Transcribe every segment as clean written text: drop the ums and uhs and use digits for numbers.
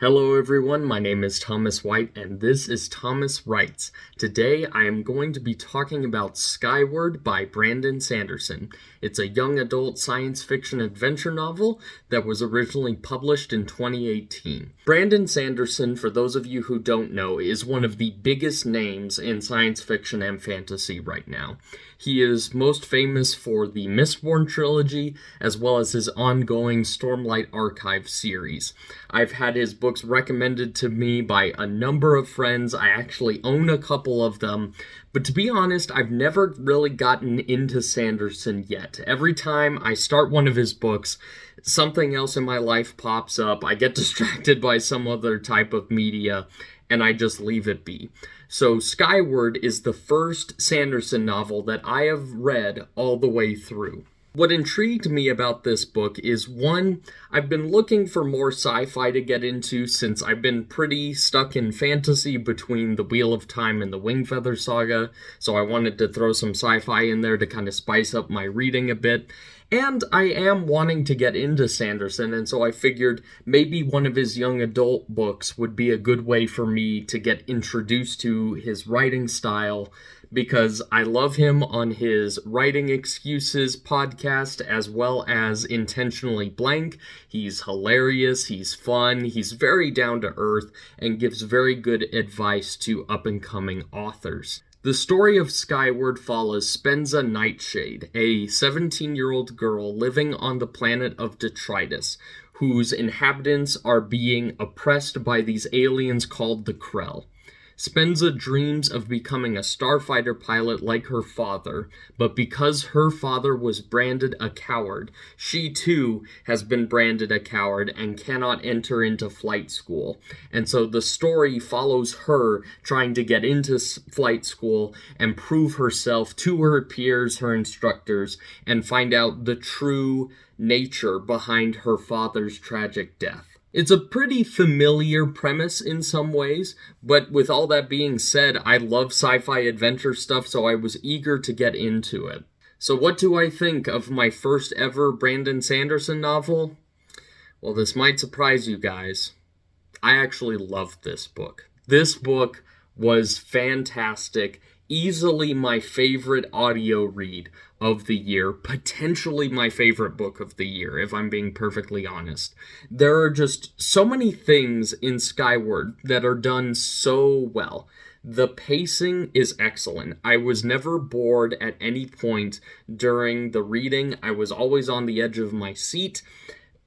Hello everyone, my name is Thomas White and this is Thomas Writes. Today I am going to be talking about Skyward by Brandon Sanderson. It's a young adult science fiction adventure novel that was originally published in 2018. Brandon Sanderson, for those of you who don't know, is one of the biggest names in science fiction and fantasy right now. He is most famous for the Mistborn trilogy, as well as his ongoing Stormlight Archive series. I've had his books recommended to me by a number of friends. I actually own a couple of them, but to be honest, I've never really gotten into Sanderson yet. Every time I start one of his books, something else in my life pops up, I get distracted by some other type of media, and I just leave it be. So Skyward is the first Sanderson novel that I have read all the way through. What intrigued me about this book is, one, I've been looking for more sci-fi to get into since I've been pretty stuck in fantasy between the Wheel of Time and the Wingfeather Saga, so I wanted to throw some sci-fi in there to kind of spice up my reading a bit. And I am wanting to get into Sanderson, and so I figured maybe one of his young adult books would be a good way for me to get introduced to his writing style, because I love him on his Writing Excuses podcast as well as Intentionally Blank. He's hilarious, he's fun, he's very down to earth, and gives very good advice to up-and-coming authors. The story of Skyward follows Spenza Nightshade, a 17-year-old girl living on the planet of Detritus, whose inhabitants are being oppressed by these aliens called the Krell. Spenza dreams of becoming a starfighter pilot like her father, but because her father was branded a coward, she too has been branded a coward and cannot enter into flight school. And so the story follows her trying to get into flight school and prove herself to her peers, her instructors, and find out the true nature behind her father's tragic death. It's a pretty familiar premise in some ways, but with all that being said, I love sci-fi adventure stuff, so I was eager to get into it. So what do I think of my first ever Brandon Sanderson novel? Well, this might surprise you guys. I actually loved this book. This book was fantastic. Easily my favorite audio read of the year, potentially my favorite book of the year, if I'm being perfectly honest. There are just so many things in Skyward that are done so well. The pacing is excellent. I was never bored at any point during the reading. I was always on the edge of my seat.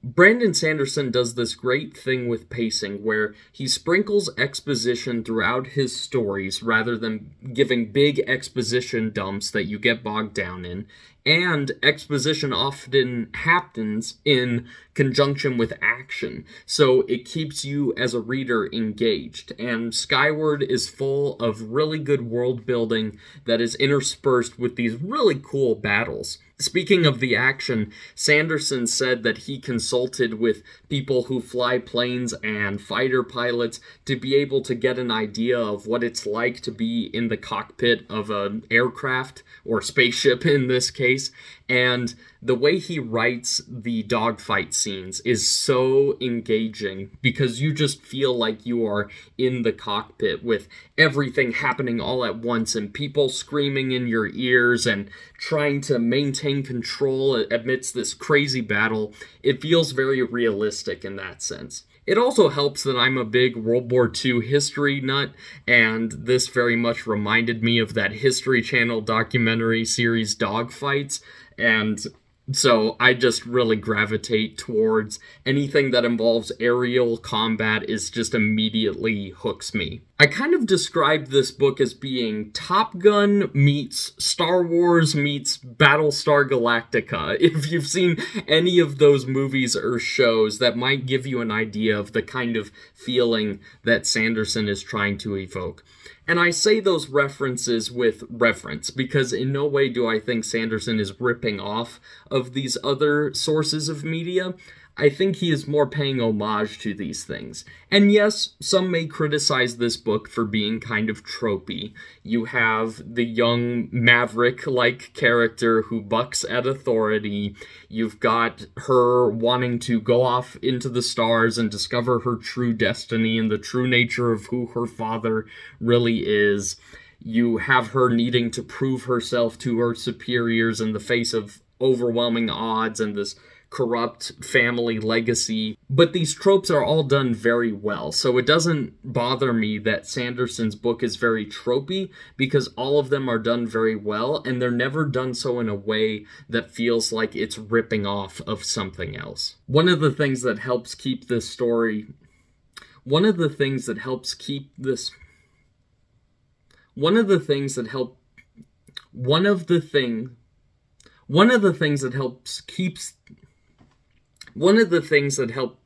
Brandon Sanderson does this great thing with pacing where he sprinkles exposition throughout his stories rather than giving big exposition dumps that you get bogged down in, and exposition often happens in conjunction with action, so it keeps you as a reader engaged. And Skyward is full of really good world building that is interspersed with these really cool battles. Speaking of the action, Sanderson said that he consulted with people who fly planes and fighter pilots to be able to get an idea of what it's like to be in the cockpit of an aircraft, or spaceship in this case, and the way he writes the dogfight scenes is so engaging because you just feel like you are in the cockpit with everything happening all at once and people screaming in your ears and trying to maintain control amidst this crazy battle. It feels very realistic in that sense. It also helps that I'm a big World War II history nut, and this very much reminded me of that History Channel documentary series Dogfights, and so I just really gravitate towards anything that involves aerial combat. Is just immediately hooks me. I kind of described this book as being Top Gun meets Star Wars meets Battlestar Galactica. If you've seen any of those movies or shows, that might give you an idea of the kind of feeling that Sanderson is trying to evoke. And I say those references with reverence, because in no way do I think Sanderson is ripping off of these other sources of media. I think he is more paying homage to these things. And yes, some may criticize this book for being kind of tropey. You have the young maverick-like character who bucks at authority. You've got her wanting to go off into the stars and discover her true destiny and the true nature of who her father really is. You have her needing to prove herself to her superiors in the face of overwhelming odds and this corrupt family legacy. But these tropes are all done very well, so it doesn't bother me that Sanderson's book is very tropey, because all of them are done very well, and they're never done so in a way that feels like it's ripping off of something else. One of the things that helps keep this story... One of the things that helps keep this... One of the things that help... One of the things that helps keeps... One of the things that help...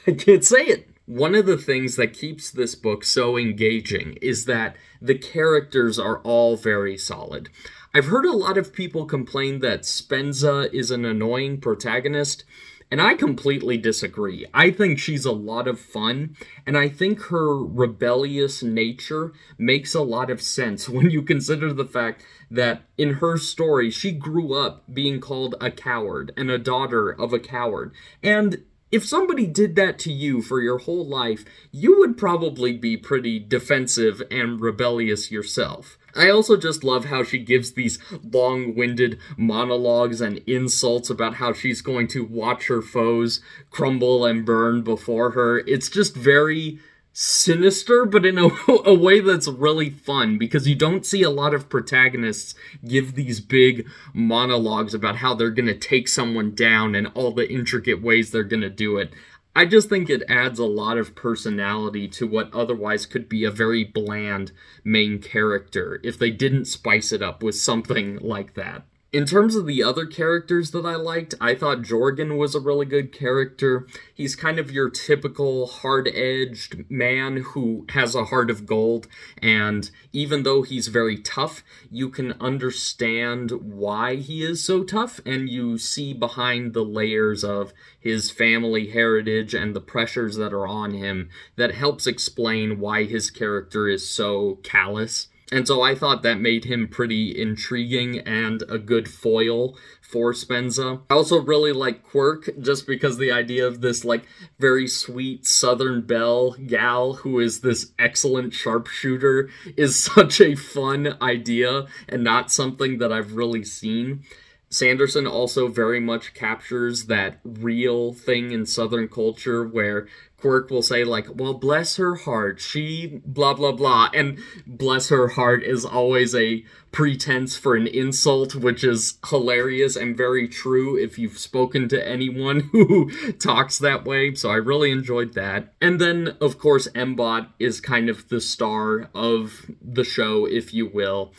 I can't say it. One of the things that keeps this book so engaging is that the characters are all very solid. I've heard a lot of people complain that Spenza is an annoying protagonist, and I completely disagree. I think she's a lot of fun, and I think her rebellious nature makes a lot of sense when you consider the fact that in her story, she grew up being called a coward and a daughter of a coward. And if somebody did that to you for your whole life, you would probably be pretty defensive and rebellious yourself. I also just love how she gives these long-winded monologues and insults about how she's going to watch her foes crumble and burn before her. It's just very sinister, but in a way that's really fun, because you don't see a lot of protagonists give these big monologues about how they're going to take someone down and all the intricate ways they're going to do it. I just think it adds a lot of personality to what otherwise could be a very bland main character if they didn't spice it up with something like that. In terms of the other characters that I liked, I thought Jorgen was a really good character. He's kind of your typical hard-edged man who has a heart of gold, and even though he's very tough, you can understand why he is so tough, and you see behind the layers of his family heritage and the pressures that are on him that helps explain why his character is so callous. And so I thought that made him pretty intriguing and a good foil for Spenza. I also really like Quirk, just because the idea of this, very sweet Southern Belle gal who is this excellent sharpshooter is such a fun idea and not something that I've really seen. Sanderson also very much captures that real thing in Southern culture where Quirk will say, well, bless her heart, she blah, blah, blah, and bless her heart is always a pretense for an insult, which is hilarious and very true if you've spoken to anyone who talks that way, so I really enjoyed that. And then, of course, Mbot is kind of the star of the show, if you will.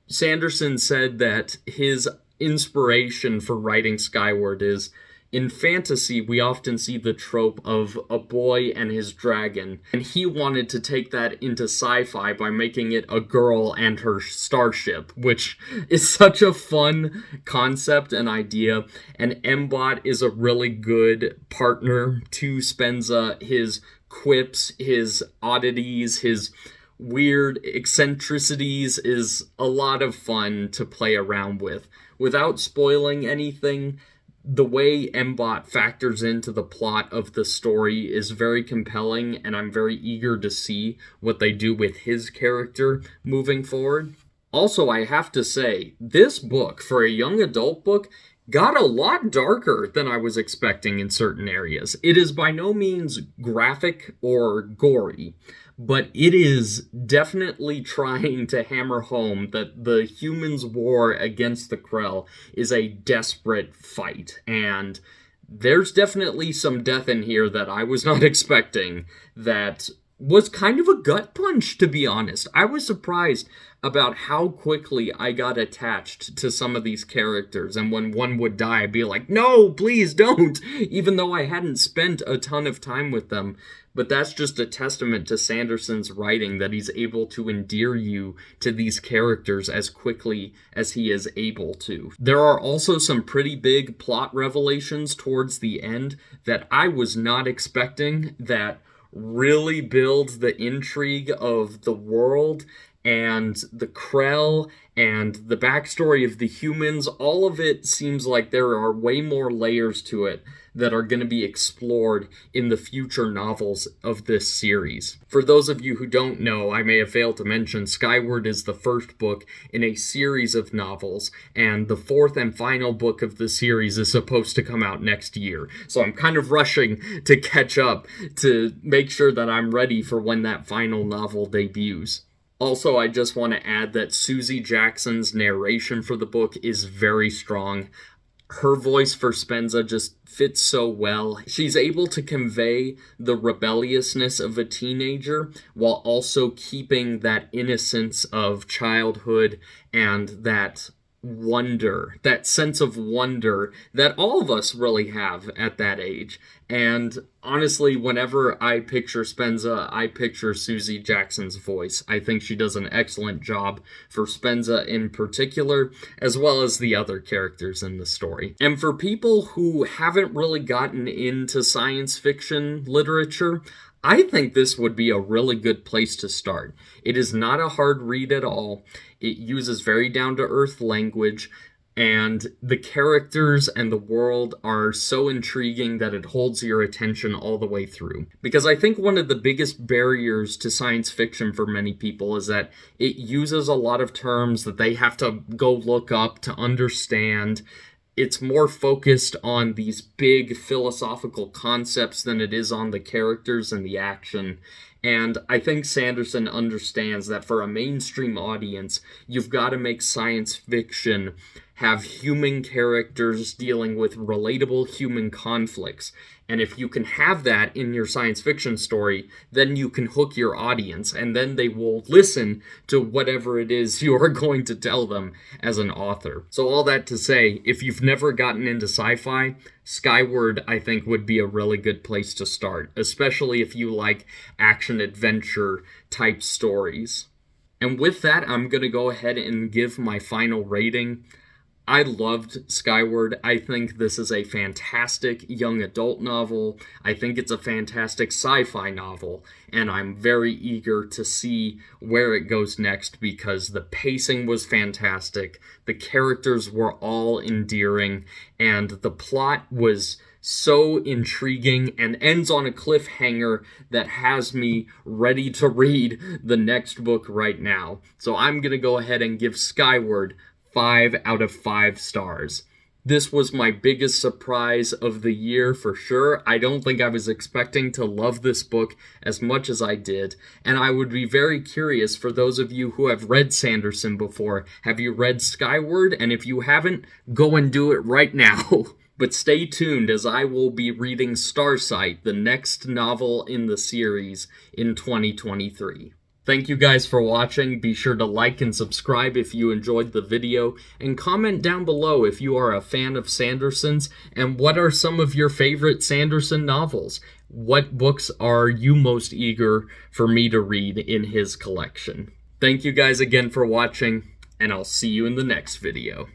Sanderson said that his inspiration for writing Skyward is, in fantasy, we often see the trope of a boy and his dragon, and he wanted to take that into sci-fi by making it a girl and her starship, which is such a fun concept and idea, and Mbot is a really good partner to Spenza. His quips, his oddities, his weird eccentricities is a lot of fun to play around with. Without spoiling anything, the way Mbot factors into the plot of the story is very compelling, and I'm very eager to see what they do with his character moving forward. Also, I have to say, this book, for a young adult book, got a lot darker than I was expecting in certain areas. It is by no means graphic or gory, but it is definitely trying to hammer home that the humans' war against the Krell is a desperate fight, and there's definitely some death in here that I was not expecting that was kind of a gut punch, to be honest. I was surprised about how quickly I got attached to some of these characters, and when one would die, I'd be like, no, please don't, even though I hadn't spent a ton of time with them. But that's just a testament to Sanderson's writing, that he's able to endear you to these characters as quickly as he is able to. There are also some pretty big plot revelations towards the end that I was not expecting, that really builds the intrigue of the world and the Krell and the backstory of the humans. All of it seems like there are way more layers to it that are going to be explored in the future novels of this series. For those of you who don't know, I may have failed to mention, Skyward is the first book in a series of novels, and the fourth and final book of the series is supposed to come out next year. So I'm kind of rushing to catch up to make sure that I'm ready for when that final novel debuts. Also, I just want to add that Susie Jackson's narration for the book is very strong. Her voice for Spenza just fits so well. She's able to convey the rebelliousness of a teenager while also keeping that innocence of childhood and that wonder, that sense of wonder that all of us really have at that age. And honestly, whenever I picture Spenza, I picture Susie Jackson's voice. I think she does an excellent job for Spenza in particular, as well as the other characters in the story. And for people who haven't really gotten into science fiction literature, I think this would be a really good place to start. It is not a hard read at all. It uses very down-to-earth language, and the characters and the world are so intriguing that it holds your attention all the way through. Because I think one of the biggest barriers to science fiction for many people is that it uses a lot of terms that they have to go look up to understand. It's more focused on these big philosophical concepts than it is on the characters and the action. And I think Sanderson understands that for a mainstream audience, you've got to make science fiction have human characters dealing with relatable human conflicts. And if you can have that in your science fiction story, then you can hook your audience, and then they will listen to whatever it is you are going to tell them as an author. So all that to say, if you've never gotten into sci-fi, Skyward, I think, would be a really good place to start, especially if you like action-adventure type stories. And with that, I'm going to go ahead and give my final rating. I loved Skyward. I think this is a fantastic young adult novel. I think it's a fantastic sci-fi novel, and I'm very eager to see where it goes next because the pacing was fantastic, the characters were all endearing, and the plot was so intriguing and ends on a cliffhanger that has me ready to read the next book right now. So I'm going to go ahead and give Skyward 5 out of 5 stars. This was my biggest surprise of the year for sure. I don't think I was expecting to love this book as much as I did, and I would be very curious for those of you who have read Sanderson before. Have you read Skyward? And if you haven't, go and do it right now. But stay tuned as I will be reading Starsight, the next novel in the series, in 2023. Thank you guys for watching. Be sure to like and subscribe if you enjoyed the video, and comment down below if you are a fan of Sanderson's, and what are some of your favorite Sanderson novels? What books are you most eager for me to read in his collection? Thank you guys again for watching, and I'll see you in the next video.